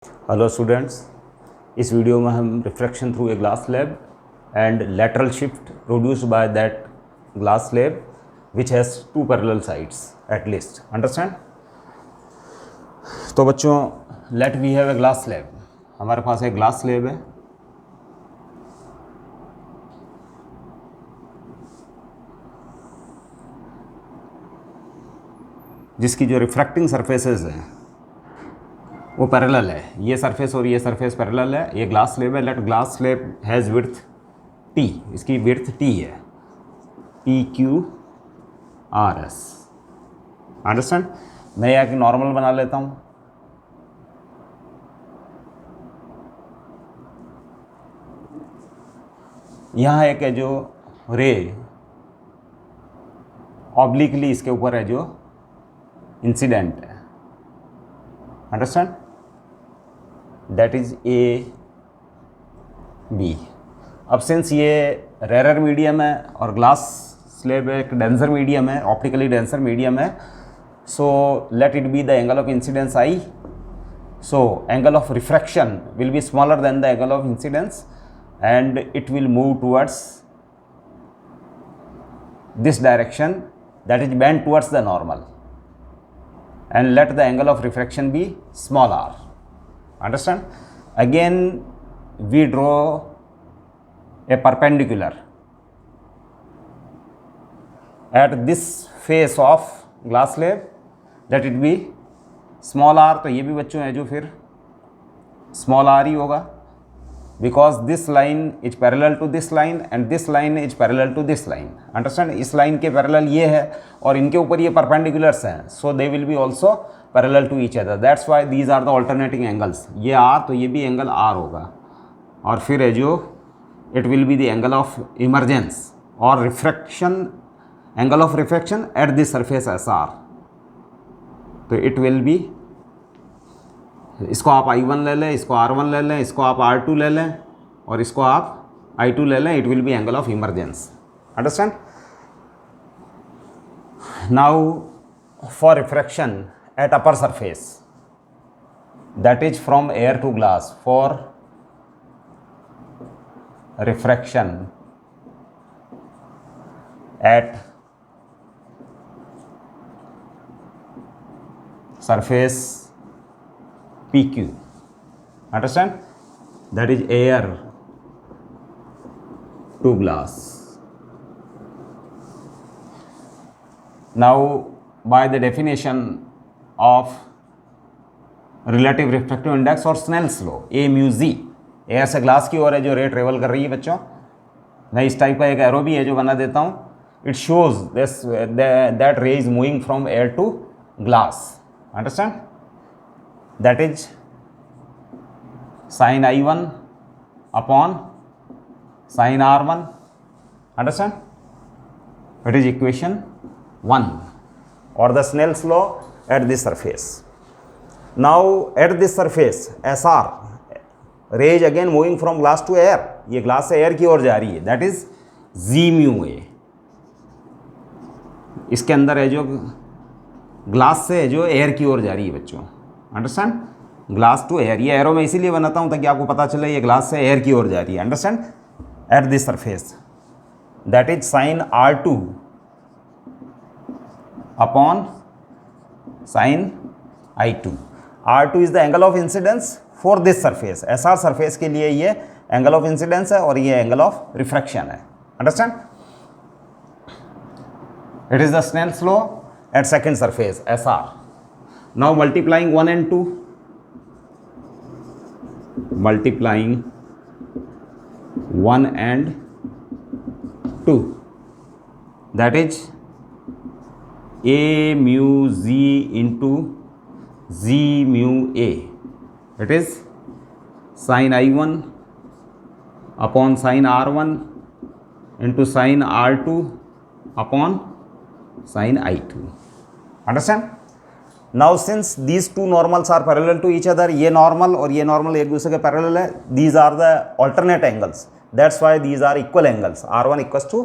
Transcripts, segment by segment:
Hello students, इस video में हम refraction through a glass slab and lateral shift produced by that glass slab which has two parallel sides at least understand. तो बच्चों, let we have a glass slab. हमारे पास एक glass slab है जिसकी जो रिफ्रैक्टिंग सरफेसेस हैं वो पैरेलल है। ये सरफेस और ये सरफेस पैरेलल है। ये ग्लास स्लैब है। Let glass slab has width T, इसकी विड्थ टी है, P Q R S. Understand. मैं यहाँ की नॉर्मल बना लेता हूँ। यहाँ एक है जो रे ऑब्लिकली इसके ऊपर है जो इंसिडेंट है। Understand, that is A B. अब सिंस ये रेयर मीडियम है और ग्लास स्लैब एक डेंसर मीडियम है, ऑप्टिकली डेंसर मीडियम है, so let it be the angle of incidence I. So angle of refraction will be smaller than the angle of incidence and it will move towards this direction, that is bent towards the normal, and let the angle of refraction be small r. Understand? Again we draw a perpendicular at this face of glass slab, let it be small r। तो ये भी बच्चों है जो फिर small r ही होगा, because this line is parallel to this line and this line is parallel to this line. Understand? इस line के पैरेलल ये है और इनके ऊपर ये परपेंडिकुलर्स हैं, so they will be also parallel to each other. That's why these are the alternating angles. ये R तो ये भी एंगल R होगा, और फिर है जो it will be the angle of emergence और refraction, angle of refraction at the surface SR. तो it will be, इसको आप I1 ले लें, इसको R1 ले लें, इसको आप R2 ले लें और इसको आप I2 ले लें। It will be angle of emergence. Understand. Now for refraction at upper surface, that is from air to glass, for refraction at surface PQ, understand, that is air to glass. Now by the definition of relative refractive index और Snell's law, A mu Z, air से glass की ओर है जो रे travel कर रही है बच्चों। मैं इस टाइप का एक एरो भी है जो बना देता हूँ। It shows this that ray is moving from air to glass. Understand, that is sin I1 upon sin R1. Understand? It is equation 1 or the Snell's law at this surface. Now at this surface SR, ray is again moving from glass to air. ये glass से air की ओर जा रही है, that is Z mu A। इसके अंदर है जो ग्लास से है जो एयर की ओर जा रही है बच्चों। Understand, glass to air. ये एरो मैं इसीलिए बनाता हूँ ताकि आपको पता चले ये ग्लास से एयर की ओर जा रही है। Understand, at this surface that is sine R2 upon sine I2। R2 is the angle of incidence for this surface. SR surface के लिए ये एंगल ऑफ इंसिडेंस है और ये एंगल ऑफ रिफ्रैक्शन है। Understand, it is the Snell's law at second surface SR. Now multiplying 1 and 2, multiplying 1 and 2, that is A mu Z into Z mu A. It is sin I1 upon sin R1 into sin R2 upon sin I2. Understand? Now since these two normals are parallel to each other, ये normal और ये normal एक दूसरे के parallel है, these are the alternate angles. That's why these are equal angles. R1 equals to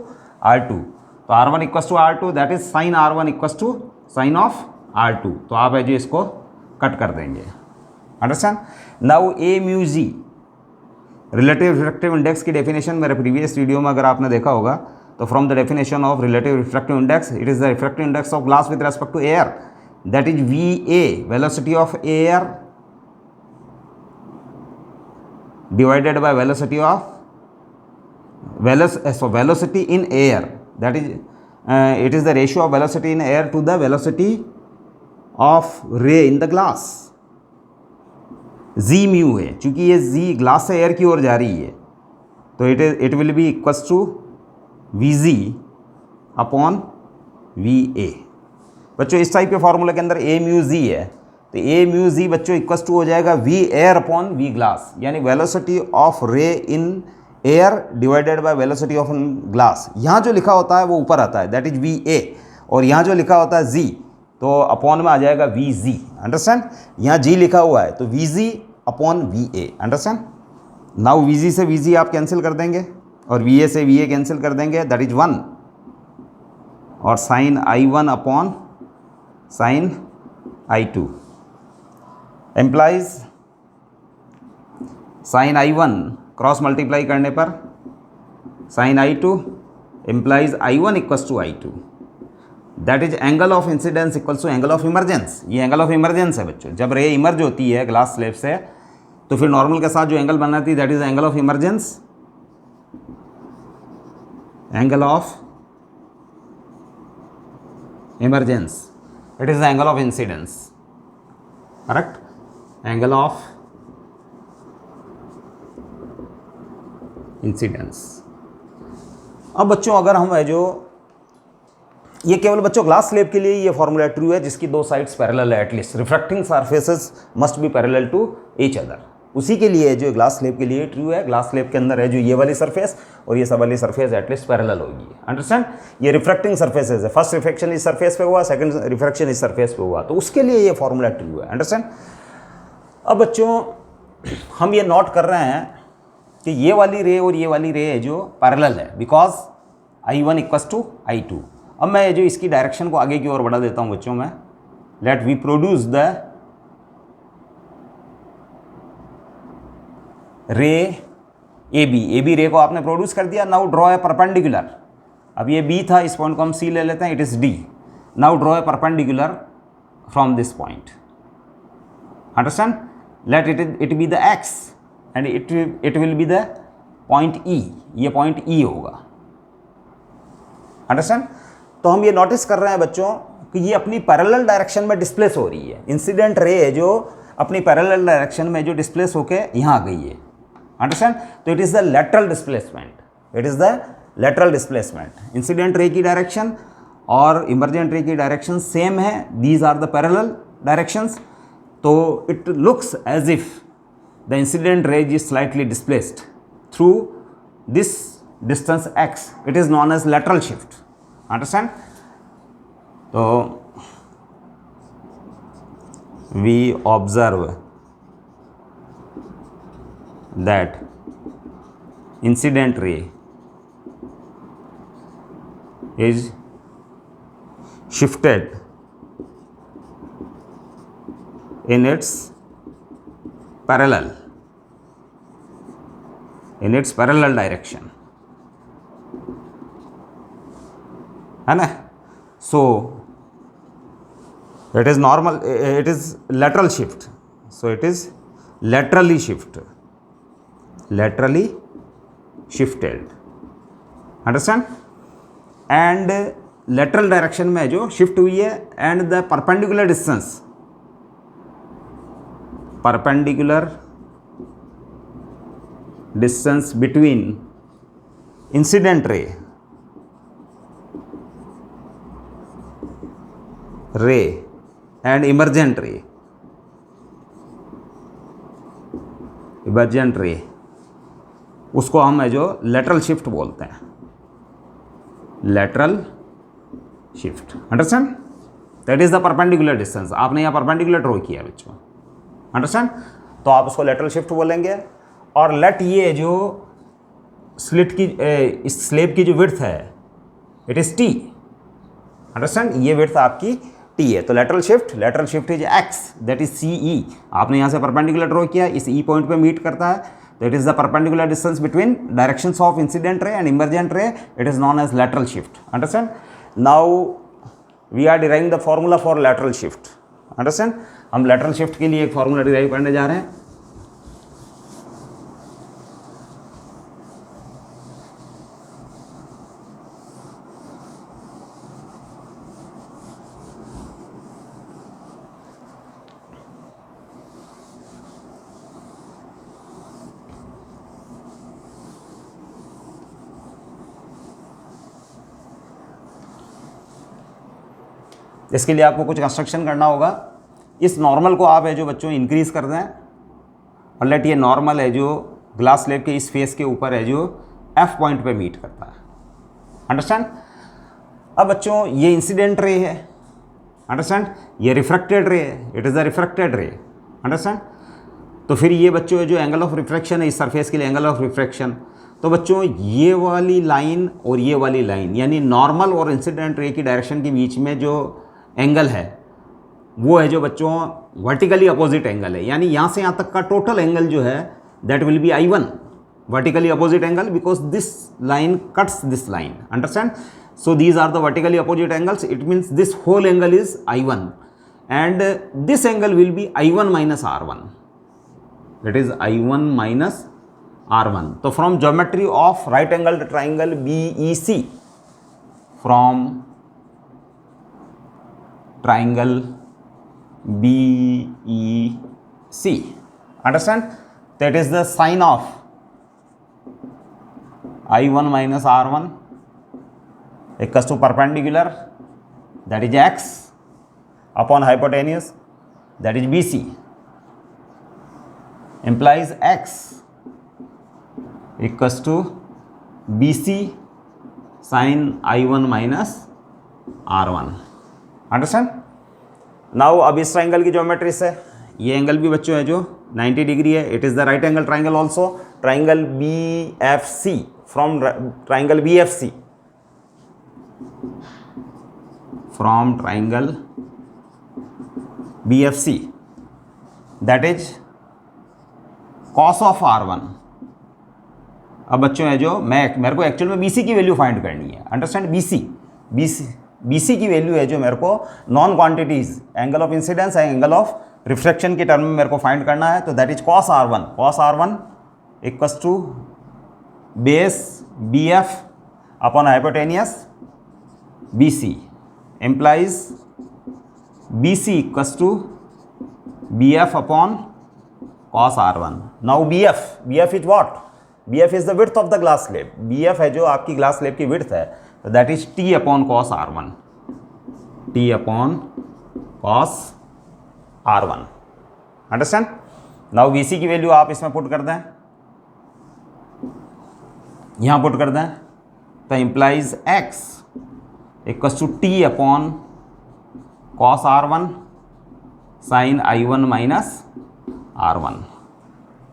R2. तो R1 equals to R2, that is sin R1 equals to sin of R2. तो आप है जो इसको कट कर देंगे। Understand. Now A mu G, relative refractive index की definition मेरे प्रीवियस वीडियो में अगर आपने देखा होगा, तो from the definition of relative refractive index, it is the refractive index of glass with respect to air, that is V A, velocity of air divided by velocity of velocity in air, that is it is the ratio of velocity in air to the velocity of ray in the glass. z mu है, चूंकि ये z glass से air की ओर जा रही है, तो it will be equals to vg upon va। बच्चों इस टाइप के फॉर्मूले के अंदर a mu z है, तो ए म्यू जी बच्चों इक्वल्स टू हो जाएगा V air upon V glass, यानी velocity of ray in air divided by velocity of glass. यहाँ जो लिखा होता है वो ऊपर आता है, दैट इज वी ए, और यहाँ जो लिखा होता है जी, तो अपॉन में आ जाएगा वी जी। अंडरस्टैंड? यहाँ जी लिखा हुआ है तो we ji upon V A. Understand? Now we जी से वी जी आप कैंसिल कर देंगे और वी ए से वी ए कैंसिल कर देंगे, दैट इज 1, और sine I1 upon sine I2 implies sine I1 cross multiply करने पर sine I2 implies I1 equals to I2, that is angle of incidence equals to angle of emergence. ये angle of emergence है बच्चों, जब रे emerge होती है glass slab से तो फिर नॉर्मल के साथ जो एंगल बनाती है that is angle of emergence, angle of emergence, it is the angle of incidence, correct? Angle of incidence. अब बच्चों अगर हम है जो ये केवल बच्चों ग्लास स्लैब के लिए ये फॉर्मूला ट्रू है जिसकी दो साइड्स पैरेलल है, at least refracting surfaces must be parallel to each other, उसी के लिए जो ग्लास स्लैब के लिए ट्रू है। ग्लास स्लैब के अंदर है जो ये वाली सरफेस और ये सब वाली सरफेस एटलीस्ट पैरेलल होगी। अंडरस्टैंड? ये रिफ्रैक्टिंग सरफेसेस है, फर्स्ट रिफ्रैक्शन इस सरफेस पे हुआ, सेकंड रिफ्रैक्शन इस सरफेस पे हुआ, तो उसके लिए ये फॉर्मूला ट्रू है। अंडरस्टैंड? अब बच्चों हम ये नोट कर रहे हैं कि ये वाली रे और ये वाली रे है जो पैरेलल है, because I1 equals to I2। अब मैं जो इसकी डायरेक्शन को आगे की ओर बढ़ा देता हूँ बच्चों में, लेट वी प्रोड्यूस द रे ए बी रे को आपने प्रोड्यूस कर दिया। नाउ ड्रॉ ए परपेंडिकुलर, अब ये बी था, इस पॉइंट को हम सी ले लेते हैं, it is D. Now draw a perpendicular from this point. Understand? Late it be the x and it will be the point ई, ये पॉइंट ई होगा। अंडरस्टैंड? तो हम ये नोटिस कर रहे हैं बच्चों कि ये अपनी पैरेलल डायरेक्शन में डिस्प्लेस हो रही है। इंसिडेंट रे है जो अपनी पैरेलल डायरेक्शन में जो डिस्प्लेस होके यहाँ आ गई है। अंडरस्टैंड? तो it is the lateral displacement, it is the lateral displacement. Incident ray की डायरेक्शन और इमरजेंट रे की डायरेक्शन सेम है, these are the parallel directions. तो it looks as if the incident ray is slightly displaced through this distance x, it is known as lateral shift. Understand? So we observe that incident ray is shifted in its parallel direction, है ना? So it is normal, it is lateral shift, so it is laterally shifted. Understand? And lateral direction में जो shift हुई है, and the perpendicular distance between incident ray and emergent ray, उसको हम है जो लेटरल शिफ्ट बोलते हैं, lateral shift. Understand? That is the perpendicular distance. आपने यहाँ परपेंडिकुलर ड्रॉ किया बच्चों। अंडरस्टैंड? तो आप उसको लेटरल शिफ्ट बोलेंगे। और लेट ये जो स्लिट की इस स्लेब की जो विड्थ है, इट इज़ टी। अंडरस्टैंड? ये विड्थ आपकी टी है। तो lateral shift is x, that is C E. आपने यहाँ से परपेंडिकुलर ड्रॉ किया, इस ई पॉइंट पे मीट करता है, तो it is the perpendicular distance between directions of incident ray and emergent ray, it is known as lateral shift. Understand? Now we are deriving the formula for lateral shift. Understand? हम lateral shift के लिए एक formula derive करने जा रहे हैं। इसके लिए आपको कुछ कंस्ट्रक्शन करना होगा। इस नॉर्मल को आप है जो बच्चों इंक्रीज़ कर दें, और लेट ये नॉर्मल है जो ग्लास स्लेब के इस फेस के ऊपर है जो एफ पॉइंट पे मीट करता है। अंडरस्टैंड? अब बच्चों ये इंसिडेंट रे है, अंडरस्टैंड? ये रिफ्रैक्टेड रे है, इट इज़ अ रिफ्रैक्टेड रे। अंडरस्टैंड? तो फिर ये बच्चों जो एंगल ऑफ रिफ्रैक्शन है इस सरफेस के लिए, एंगल ऑफ रिफ्रैक्शन, तो बच्चों ये वाली लाइन और ये वाली लाइन यानी नॉर्मल और इंसिडेंट रे की डायरेक्शन के बीच में जो एंगल है वो है जो बच्चों वर्टिकली अपोजिट एंगल है। यानी यहाँ से यहाँ तक का टोटल एंगल जो है that will be I1, vertically opposite angle, because this line cuts this line. Understand? So these are the vertically opposite angles, it means this whole angle is I1 and this angle will be I1 minus R1, that is I1 minus R1. तो from geometry of right angle triangle BEC, from triangle BEC, understand? That is the sine of I1 minus R1 equals to perpendicular, that is x, upon hypotenuse, that is BC, implies x equals to BC sine I1 minus R1. Understand? Now अब इस triangle की geometry से ये angle भी बच्चों है जो 90 degree है, it is the right angle triangle also, triangle BFC, from triangle BFC, from triangle BFC, that is cos of R1। अब बच्चों है जो मेरे को एक्चुअल में BC की वैल्यू फाइंड करनी है। अंडरस्टैंड? BC की वैल्यू है जो मेरे को known quantities angle of incidence and angle of refraction के टर्म में मेरे को फाइंड करना है। तो that is cos R1 equals to base BF upon hypotenuse BC, implies BC equals to BF upon cos R1. Now BF is what? BF is the width of the glass slab. BF है जो आपकी glass slab की width है, तो that is T upon cos R1, T upon cos R1. Understand? Now BC की value आप इसमें put कर दें, यहाँ पुट कर दें, तो implies x equals to T upon cos R1 sine I1 minus R1.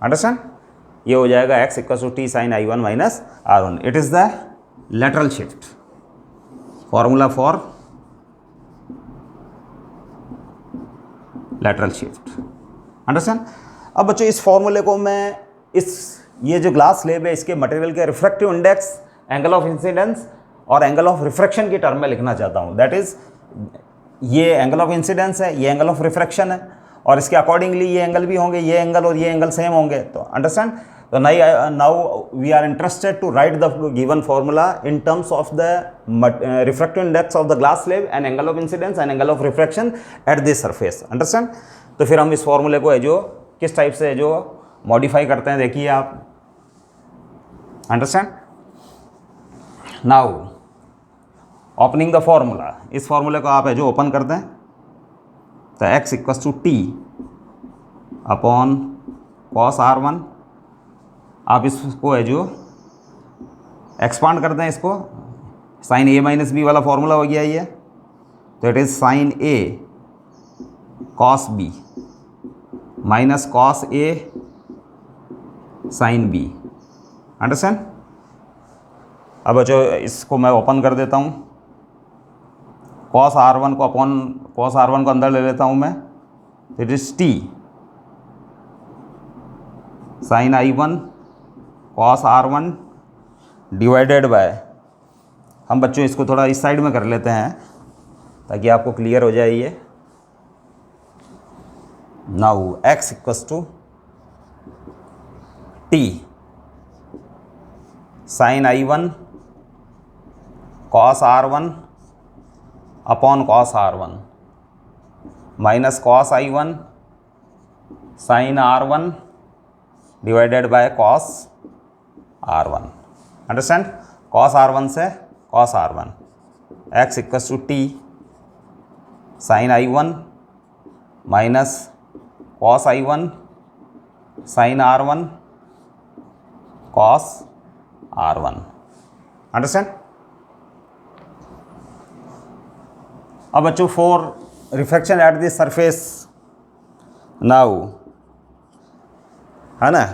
Understand? ये हो जाएगा x equals to T sine I1 minus R1. It is the lateral shift, formula for lateral shift. Understand? अब बच्चों इस फॉर्मूले को मैं ये जो ग्लास स्लेब है इसके मटेरियल के refractive index, angle of incidence और एंगल ऑफ रिफ्रैक्शन के टर्म में लिखना चाहता हूँ। दैट इज ये एंगल ऑफ इंसिडेंस है, ये एंगल ऑफ रिफ्रैक्शन है, और इसके अकॉर्डिंगली ये एंगल भी होंगे, ये एंगल और ये एंगल सेम होंगे। तो अंडरस्टैंड? तो now we are interested to write the given formula in terms of the refractive index of the glass slab and angle of incidence and angle of refraction at this surface. Understand? तो फिर हम इस फॉर्मूले को है जो किस type से है जो मॉडिफाई करते हैं, देखिए आप। Understand? Now opening the formula, इस फॉर्मूले को आप है जो ओपन करते हैं, तो x equals to T upon cos R1, आप इसको है जो एक्सपांड करते हैं, इसको साइन A माइनस B वाला फॉर्मूला हो गया ये, तो it is sine A cos B minus cos A sine B। Understand? अब जो इसको मैं ओपन कर देता हूँ, cos R1 को अपॉन कॉस R1 को अंदर ले लेता हूँ मैं, it is T sine I1 cos R1 divided by, हम बच्चों इसको थोड़ा इस साइड में कर लेते हैं ताकि आपको क्लियर हो जाए ये। Now x equals to T sine I1 cos R1 upon cos R1 minus cos I1 sine R1 divided by cos R1। Understand? Cos R1 से cos R1, x equals to T sine I1 minus cos I1 sine R1 cos R1। Understand? अब बच्चों for refraction at this surface, now है ना,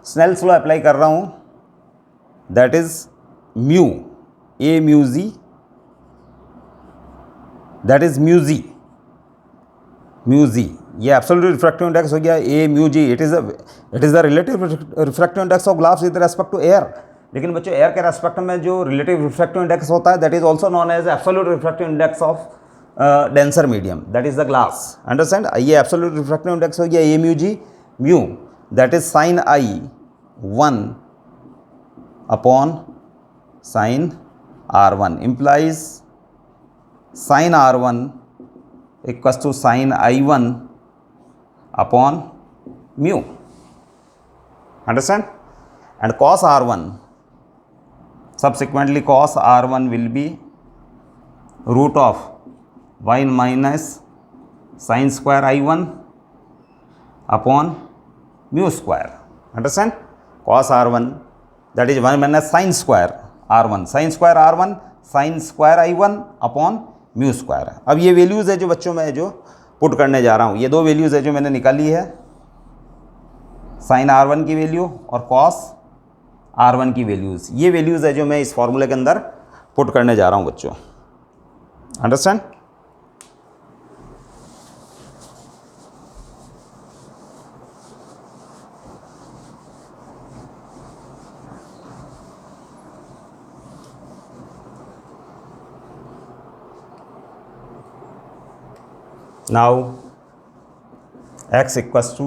Snell's law apply कर रहा हूँ, that is mu A mu G, that is mu g, mu g ये absolute refractive index हो गया a mu g. It is the relative refractive index of glass with respect to air. लेकिन बच्चों air के respect में जो relative refractive index होता है that is also known as absolute refractive index of denser medium, that is the glass. Understand? ये absolute refractive index हो गया a mu g, mu that is sine I1 upon sine R1 implies sine R1 equals to sine I1 upon mu. Understand? And cos R1 subsequently cos R1 will be root of 1 minus sin square I1 upon mu square। Understand? cos R1 that is 1 minus sin square R1, sin square R1 sin square I1 upon mu square। अब ये values है जो बच्चों मैं जो put करने जा रहा हूँ, ये दो वैल्यूज़ है जो मैंने निकाली है, sin R1 की वैल्यू और cos R1 की वैल्यूज़। ये वैल्यूज़ है जो मैं इस फॉर्मूले के अंदर पुट करने जा रहा हूँ बच्चों। Understand? Now x equals to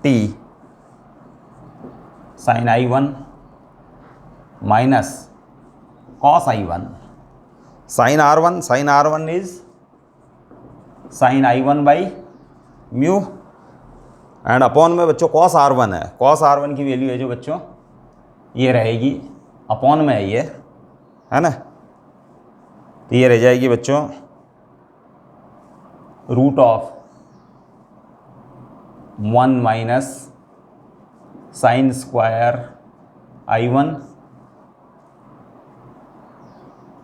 T sin I1 minus cos I1 sin R1 is sin I1 by mu and upon में बच्चों cos R1 है, cos R1 की वैल्यू है जो बच्चों ये रहेगी अपॉन में है, ये है ना, तो ये रह जाएगी बच्चों root of 1 minus sine square I1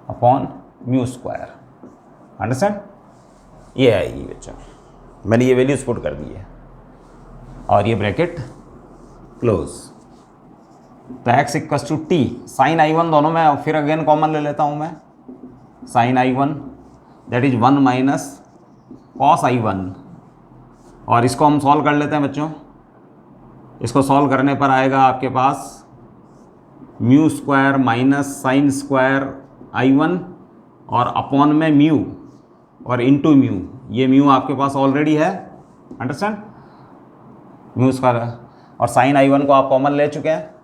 upon mu square. Understand? ये आएगी बच्चों, मैंने ये वैल्यूज पुट कर दी है और ये ब्रैकेट क्लोज। तो x equals to T sine I1 दोनों में फिर अगेन कॉमन ले लेता हूँ मैं, sine I1 that is 1 minus cos I1, और इसको हम सॉल्व कर लेते हैं बच्चों। इसको सॉल्व करने पर आएगा आपके पास mu square minus sine square I1 और अपॉन में म्यू और इनटू म्यू, ये म्यू आपके पास ऑलरेडी है। अंडरस्टैंड? म्यू स्क्वायर और साइन I1 को आप कॉमन ले चुके हैं।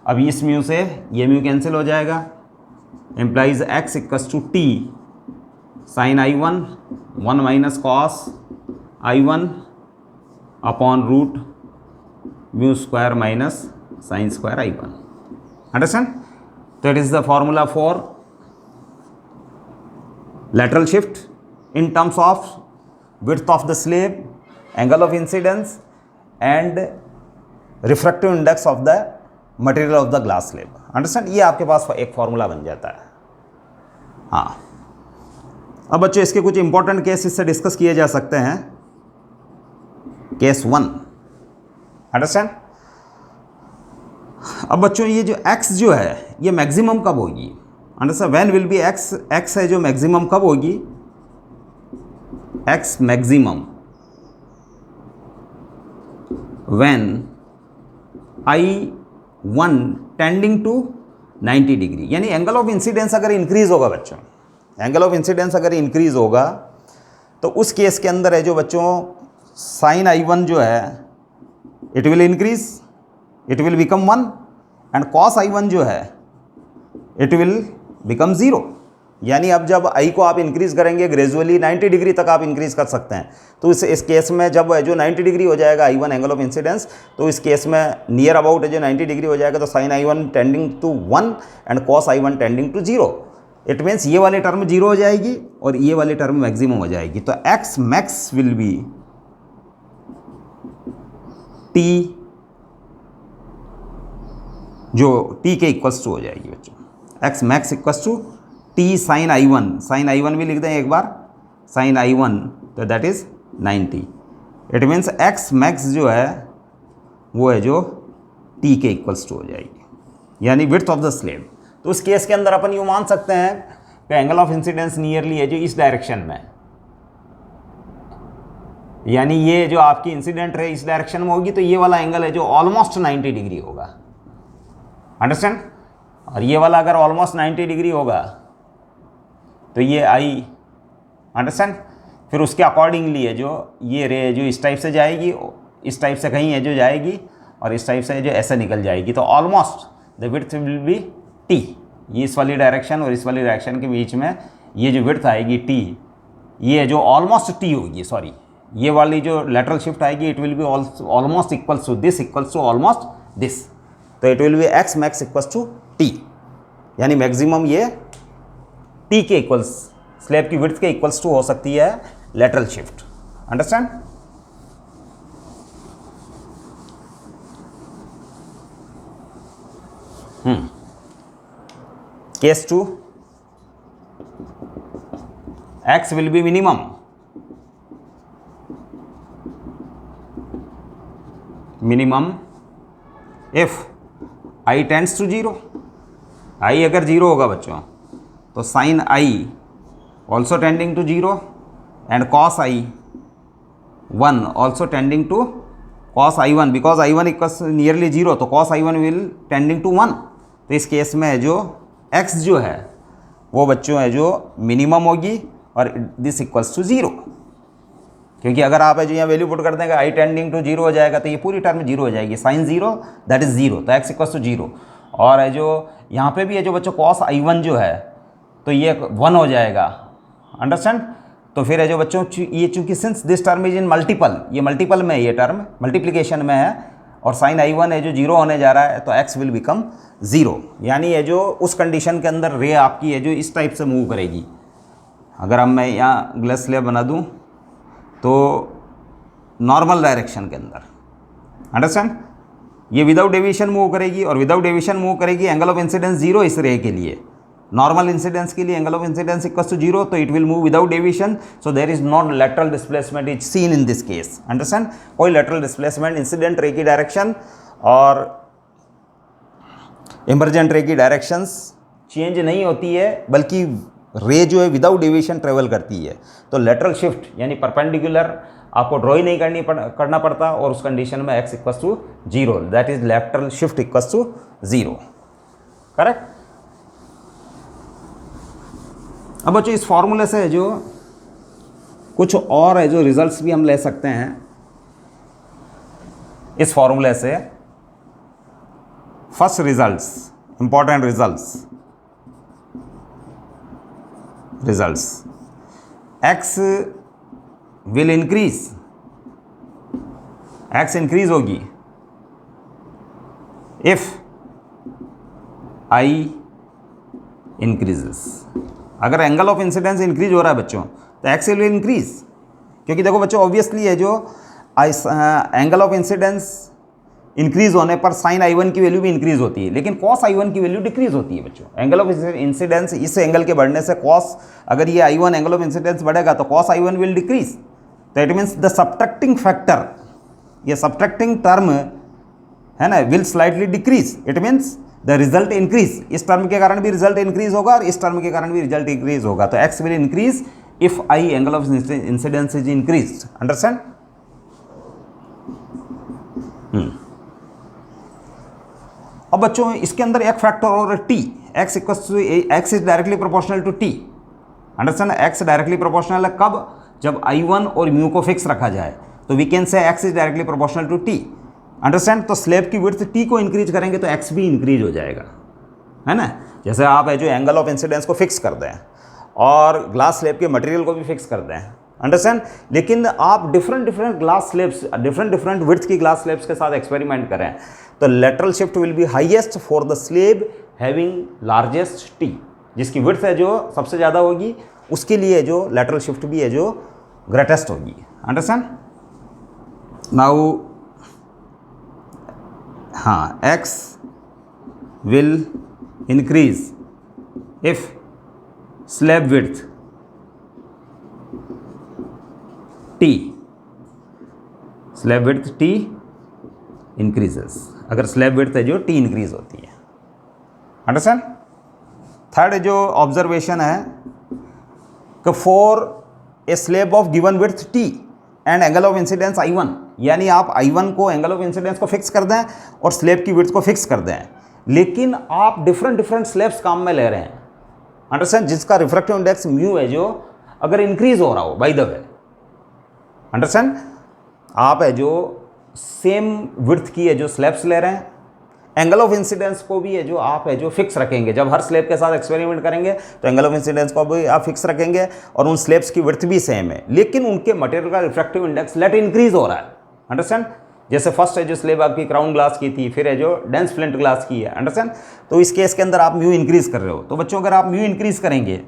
अब इस म्यू से ये म्यू कैंसिल हो जाएगा, implies x equals to T sine I1 1 minus cos I1 upon root mu square minus sine square I1। Understand? तो it is the formula for lateral shift in terms of width of the slab, angle of incidence and refractive index of the material of the glass slab। Understand? ये आपके पास एक formula बन जाता है। हाँ, अब बच्चों इसके कुछ इंपॉर्टेंट केस इससे डिस्कस किए जा सकते हैं। Case 1, understand? अब बच्चों ये जो x जो है ये मैक्सिमम कब होगी? Understand? When will be x है जो मैक्सिमम कब होगी? X maximum when I1 tending to 90 degree, यानी एंगल ऑफ इंसिडेंस अगर इंक्रीज होगा बच्चों, एंगल ऑफ इंसिडेंस अगर इंक्रीज होगा तो उस केस के अंदर है जो बच्चों साइन I1 जो है it will increase, it will become 1 and cos I1 जो है इट विल बिकम 0। यानी अब जब I को आप इंक्रीज करेंगे ग्रेजुअली 90 डिग्री तक आप इंक्रीज कर सकते हैं, तो इस केस में जब जो 90 डिग्री हो जाएगा I1 एंगल ऑफ इंसिडेंस, तो इस केस में नियर अबाउट जो 90 डिग्री हो जाएगा तो sine I1 tending to 1 and cos I1 tending to 0। It means ये वाली टर्म 0 हो जाएगी और ये वाली टर्म मैक्सिमम हो जाएगी। तो X max will be T, जो टी के इक्वल्स टू हो जाएगी बच्चों, X max equals to T sine I1 भी लिख दें एक बार, साइन I1 तो that is 90। It means X max जो है वो है जो टी के इक्वल्स टू हो जाएगी, यानी विड्थ ऑफ द स्लेब। तो उस केस के अंदर अपन यूँ मान सकते हैं कि एंगल ऑफ इंसिडेंस नियरली है जो इस डायरेक्शन में, यानी ये जो आपकी इंसिडेंट रे इस डायरेक्शन में होगी तो ये वाला एंगल है जो ऑलमोस्ट 90 डिग्री होगा, अंडरस्टैंड। और ये वाला अगर ऑलमोस्ट 90 डिग्री होगा तो ये आई, अंडरस्टैंड। फिर उसके अकॉर्डिंगली है जो ये रे जो इस टाइप से जाएगी, इस टाइप से कहीं है जो जाएगी और इस टाइप से जो ऐसे निकल जाएगी, तो almost the width will be T. ये इस वाली डायरेक्शन और इस वाली डायरेक्शन के बीच में ये जो विड्थ आएगी टी, ये जो ऑलमोस्ट टी होगी, सॉरी ये वाली जो लेटरल शिफ्ट आएगी it will be almost equals to this, equals to almost this. तो it will be x max equals to T, यानी मैक्सिमम ये टी के इक्वल्स, स्लैब की विड्थ के इक्वल्स टू हो सकती है lateral shift, understand. Case 2, x will be minimum if I tends to 0। I अगर 0 होगा बच्चों तो sine I also tending to 0 and cos I1 also tending to cos I1, because I1 equals nearly 0 तो cos I1 will tending to 1। तो इस case में है जो x जो है वो बच्चों है जो मिनिमम होगी और दिस इक्वल्स टू 0, क्योंकि अगर आप है जो यहाँ वैल्यू पुट कर देंगे I टेंडिंग टू 0 हो जाएगा तो ये पूरी टर्म 0 हो जाएगी, साइन 0 दैट इज 0, तो x इक्वल्स टू 0। और है जो यहाँ पे भी है जो बच्चों कॉस I1 जो है तो ये 1 हो जाएगा, अंडरस्टैंड। तो फिर है जो बच्चों ये चूंकि since this term is in multiple, ये मल्टीपल में ये टर्म मल्टीप्लिकेशन में है और साइन I1 है जो 0 होने जा रहा है तो x विल बिकम 0, यानी ये जो उस कंडीशन के अंदर रे आपकी है जो इस टाइप से मूव करेगी। अगर अब मैं यहाँ ग्लास स्लैब बना दूँ तो नॉर्मल डायरेक्शन के अंदर, अंडरस्टैंड, ये विदाउट डेविएशन मूव करेगी और विदाउट डेविएशन मूव करेगी, एंगल ऑफ इंसिडेंस 0 इस रे के लिए, नॉर्मल इंसिडेंस के लिए angle of incidence equals to 0, तो it will move without deviation, so there is not lateral displacement is seen in this case, understand. कोई lateral displacement incident ray की direction और emergent रे की डायरेक्शंस चेंज नहीं होती है, बल्कि रे जो है विदाउट डेविएशन ट्रेवल करती है। तो लेटरल शिफ्ट यानी परपेंडिकुलर आपको ड्रॉ ही नहीं करना पड़ता और उस कंडीशन में x equals to 0, that is lateral shift equals to 0, correct. अब बच्चों इस फॉर्मूले से है जो कुछ और है जो रिजल्ट्स भी हम ले सकते हैं इस फॉर्मूले से। First results, important results, x will increase, x increase होगी इफ I इंक्रीजेस। अगर एंगल ऑफ इंसिडेंस इंक्रीज हो रहा है बच्चों तो x विल इंक्रीज, क्योंकि देखो बच्चों ऑब्वियसली है जो एंगल ऑफ इंसिडेंस इंक्रीज होने पर साइन I1 की वैल्यू भी इंक्रीज होती है, लेकिन कॉस I1 की वैल्यू डिक्रीज होती है बच्चों। एंगल ऑफ इंसिडेंस इस एंगल के बढ़ने से कॉस, अगर ये I1 एंगल ऑफ इंसिडेंस बढ़ेगा तो कॉस I1 विल डिक्रीज, तो it means the subtracting factor, ये सब्ट्रैक्टिंग टर्म है ना, will slightly decrease, it means the result increase. इस टर्म के कारण भी रिजल्ट इंक्रीज होगा और इस टर्म के कारण भी रिजल्ट इंक्रीज होगा, तो x will increase if I angle of incidence is increased. Understand? अब बच्चों इसके अंदर एक फैक्टर और t, x equals to x is directly proportional to t. Understand? x directly proportional है कब? जब I1 और म्यू को फिक्स रखा जाए, तो we can say x is directly proportional to t. Understand? तो स्लैब की विड्थ t को इंक्रीज करेंगे तो x भी इंक्रीज हो जाएगा, है ना? जैसे आप है जो एंगल ऑफ इंसिडेंस को फिक्स कर दें और ग्लास स्लैब के मटेरियल को भी फिक्स कर दें. अंडरस्टैंड? लेकिन आप different glass slabs, different width की ग्लास स्लैब्स के साथ एक्सपेरिमेंट करें, तो lateral shift will be highest for the slab having largest T. जिसकी विड्थ है जो सबसे ज़्यादा होगी उसके लिए जो लेटरल शिफ्ट भी है जो ग्रेटेस्ट होगी. अंडरस्टैंड? नाउ हाँ, x will increase if slab width t increases. अगर स्लैब विड्थ है जो t इंक्रीज होती है. अंडरस्टैंड? थर्ड जो ऑब्जर्वेशन है कि for a slab of given width t and angle of incidence I1, यानी आप I1 को, एंगल ऑफ इंसिडेंस को फिक्स कर दें और स्लैब की विड्थ को फिक्स कर दें, लेकिन आप डिफरेंट स्लैब्स काम में ले रहे हैं. अंडरस्टैंड? जिसका रिफ्रैक्टिव इंडेक्स म्यू है जो अगर इंक्रीज हो रहा हो बाय द वे. अंडरस्टैंड? आप है जो सेम विड्थ की है जो स्लैब्स ले रहे हैं, एंगल ऑफ इंसिडेंस को भी है जो आप है जो फिक्स रखेंगे. जब हर स्लैब के साथ एक्सपेरिमेंट करेंगे तो एंगल ऑफ इंसिडेंस को भी आप फिक्स रखेंगे और उन स्लैब्स की विड्थ भी सेम है, लेकिन उनके मटेरियल का रिफ्रैक्टिव इंडेक्स लेट इंक्रीज हो रहा है. अंडरस्टैंड? जैसे फर्स्ट है जो स्लैब आपकी क्राउन ग्लास की थी, फिर है जो डेंस फ्लिंट ग्लास की है. अंडरस्टैंड? तो इस केस के अंदर आप म्यू इंक्रीज कर रहे हो. तो बच्चों अगर आप म्यू इंक्रीज करेंगे,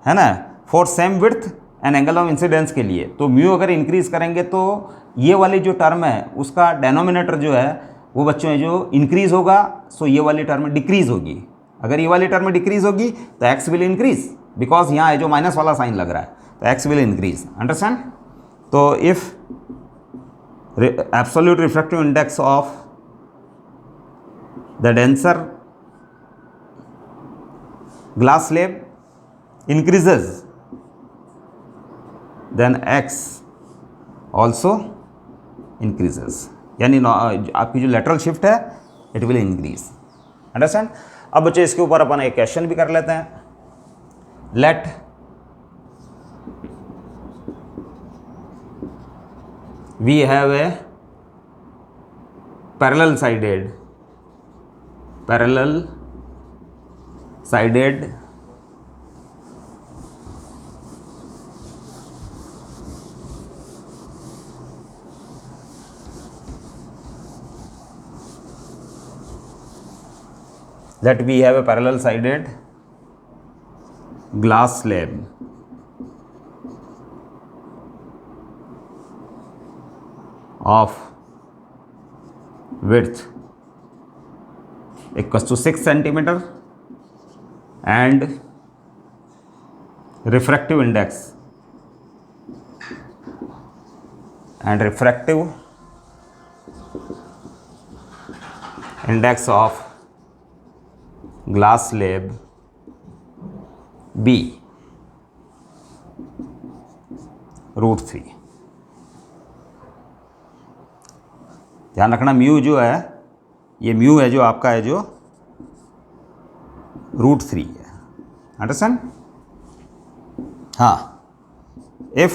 है ना, for same width and angle of incidence के लिए, तो म्यू अगर इंक्रीज करेंगे तो ये वाली जो टर्म है उसका डेनोमिनेटर जो है वो बच्चों है जो इंक्रीज होगा, सो ये वाली टर्म डिक्रीज होगी. अगर ये वाली टर्म डिक्रीज होगी तो x विल इंक्रीज, बिकॉज यहाँ है जो माइनस वाला साइन लग रहा है, तो x विल इंक्रीज. अंडरस्टैंड? तो if absolute refractive index of the denser glass slab increases, then x also increases. यानी आपकी जो लेटरल शिफ्ट है इट विल इंक्रीज. अंडरस्टैंड? अब बच्चे इसके ऊपर अपन एक क्वेश्चन भी कर लेते हैं. Let we have a parallel sided that we have a parallel sided glass slab of width equals to 6 centimeter and refractive index of glass slab B √3. ध्यान रखना म्यू जो है, ये म्यू है जो आपका है जो √3 है. अंडरस्टैंड? हाँ, if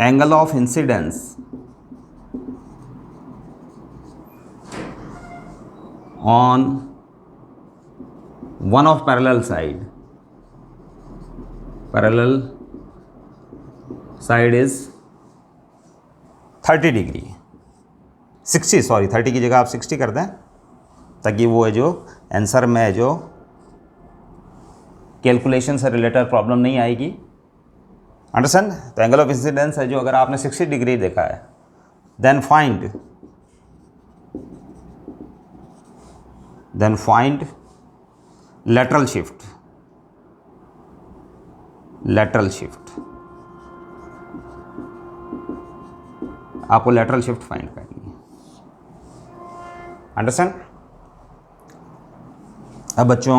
angle of incidence on one of parallel side is 30 degree, 60 sorry 30 की जगह आप 60 कर दें ताकि वो है जो आंसर में है जो कैलकुलेशन से रिलेटेड प्रॉब्लम नहीं आएगी. अंडरस्टैंड? तो एंगल ऑफ इंसिडेंस है जो अगर आपने 60 डिग्री देखा है, देन फाइंड lateral shift. आपको lateral shift फाइंड करनी है. अंडरस्टैंड? अब बच्चों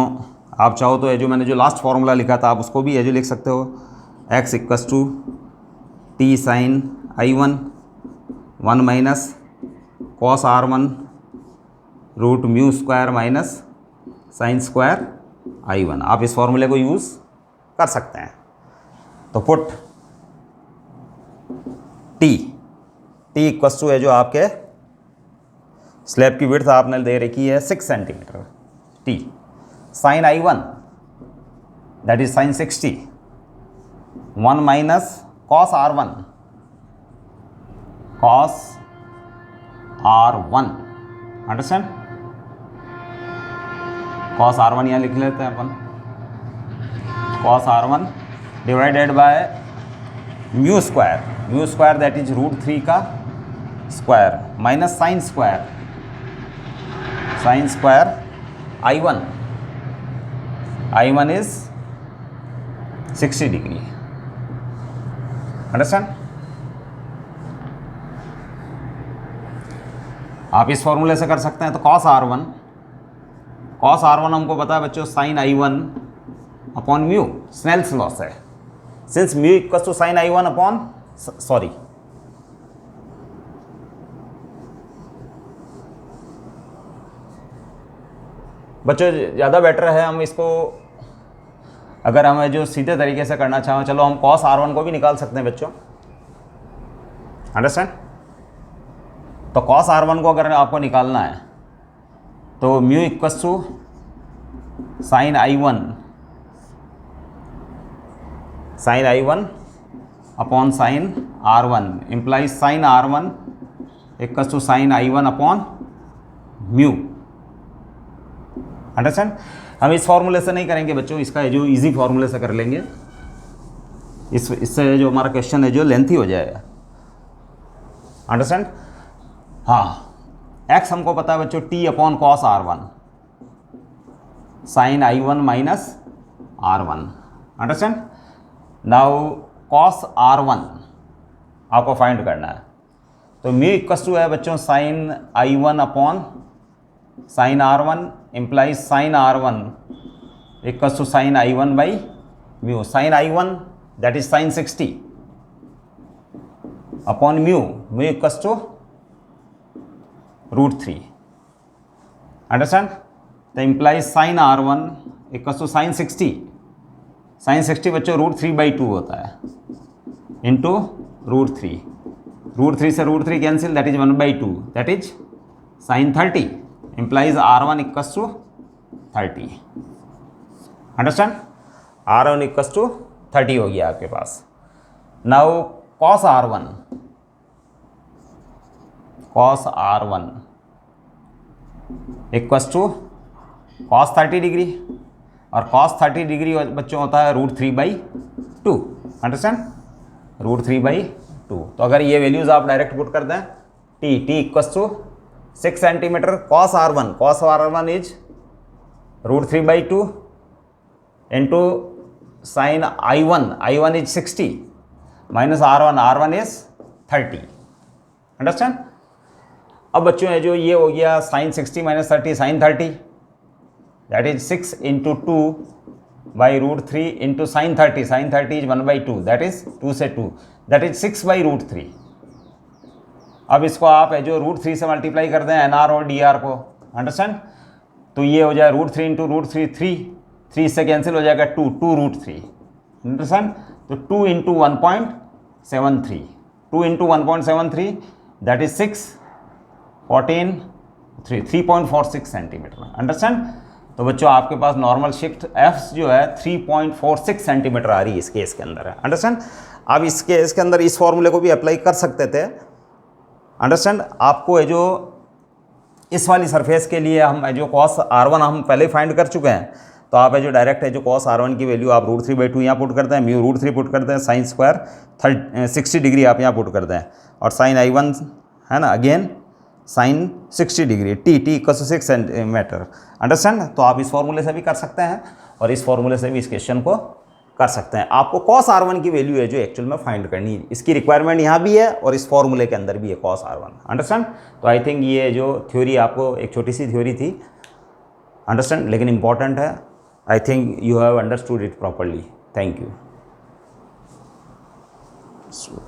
आप चाहो तो ये जो मैंने जो लास्ट फॉर्मूला लिखा था आप उसको भी ये जो लिख सकते हो, x equals to T sine I1 1 minus cos R1 root mu square minus sine square I1। आप इस फॉर्मूले को यूज़ कर सकते हैं। तो पुट टी इक्वस टू है जो आपके स्लैब की विड्थ आपने दे रखी है 6 centimetre, T sine I1 that is sine 60 1 minus cos R1 understand. Cos R1 यहाँ लिख लेते हैं अपन, cos R1 divided by mu square that is root 3 का square minus sine square I1 is 60 degree, understand. आप इस फॉर्मूले से कर सकते हैं। तो कॉस R1 हमको पता है बच्चों sine I1 upon mu, Snell's laws है, since mu equals to sine I1 upon sorry बच्चों ज़्यादा बेटर है हम इसको, अगर हमें जो सीधे तरीके से करना चाहें, चलो हम कॉस R1 को भी निकाल सकते हैं बच्चों, अंडरस्टैंड। तो कॉस R1 को अगर आपको निकालना है तो mu equals to sine I1 upon sine R1 implies sine R1 equals to sine I1 upon mu, understand. हम इस फॉर्मूले से नहीं करेंगे बच्चों, इसका जो इजी फॉर्मूले से कर लेंगे, इससे जो हमारा क्वेश्चन है जो लेंथी हो जाएगा, अंडरस्टैंड। हाँ, x हमको पता है बच्चों t upon cos R1 sine I1 minus R1, understand. Now cos R1 आपको फाइंड करना है, तो म्यू इक्वस टू है बच्चों sine I1 upon sine R1 implies sine R1 equals to sine I1 by mu, sine I1 that is sine 60 upon mu equals to root 3, understand. तो implies sine R1 equals to sine 60 बच्चों root 3/2 होता है into root 3 से root 3 cancel that is 1/2 that is sine 30 implies R1 equals to 30, understand. R1 equals to 30 हो गया आपके पास। Now cos R1 equals to cos 30 degree, और cos 30 degree बच्चों होता है रूट 3/2, अंडरस्टैंड, रूट 3/2। तो अगर ये वैल्यूज़ आप डायरेक्ट पुट कर दें, t equals to 6 centimetre, cos R1 is root 3/2 into sine I1 is 60 minus R1 is 30, understand. अब बच्चों है जो ये हो गया sine 60 minus 30 sine 30 that is 6 into 2 by root 3 into sine 30 is 1/2 that is 2 से 2 दैट इज 6/√3। अब इसको आप है जो रूट 3 से मल्टीप्लाई कर दें NR और DR को, अंडरस्टैंड। तो ये हो जाए रूट 3 इंटू रूट 3 से कैंसिल हो जाएगा 2 रूट 3, अंडरस्टैंड। तो 2 into 1.73 that is 3.46 centimetre, understand. तो बच्चों आपके पास नॉर्मल शिफ्ट F जो है 3.46 सेंटीमीटर आ रही है इस केस के अंदर है, अंडरस्टैंड। आप इस केस के अंदर इस फॉर्मूले को भी अप्लाई कर सकते थे, अंडरस्टैंड। आपको है जो इस वाली सरफेस के लिए हम जो कॉस R1 हम पहले फाइंड कर चुके हैं, तो आप है जो डायरेक्ट है जो कॉस R1 की वैल्यू आप रूट 3/2 यहाँ पुट करते हैं, म्यू रूट 3 पुट करते हैं, साइन स्क्वायर 60 डिग्री आप यहाँ पुट करते हैं, और साइन I1 है ना again sine 60 degree, t equal to 6 centimetre, understand. तो आप इस फॉर्मूले से भी कर सकते हैं और इस फॉर्मूले से भी इस क्वेश्चन को कर सकते हैं। आपको कॉस R1 की वैल्यू है जो एक्चुअल में फाइंड करनी है, इसकी रिक्वायरमेंट यहाँ भी है और इस फॉर्मूले के अंदर भी है कॉस R1, अंडरस्टैंड। तो आई थिंक ये जो थ्योरी आपको एक छोटी सी थ्योरी थी, अंडरस्टैंड, लेकिन इंपॉर्टेंट है I think you have understood it properly. Thank you. So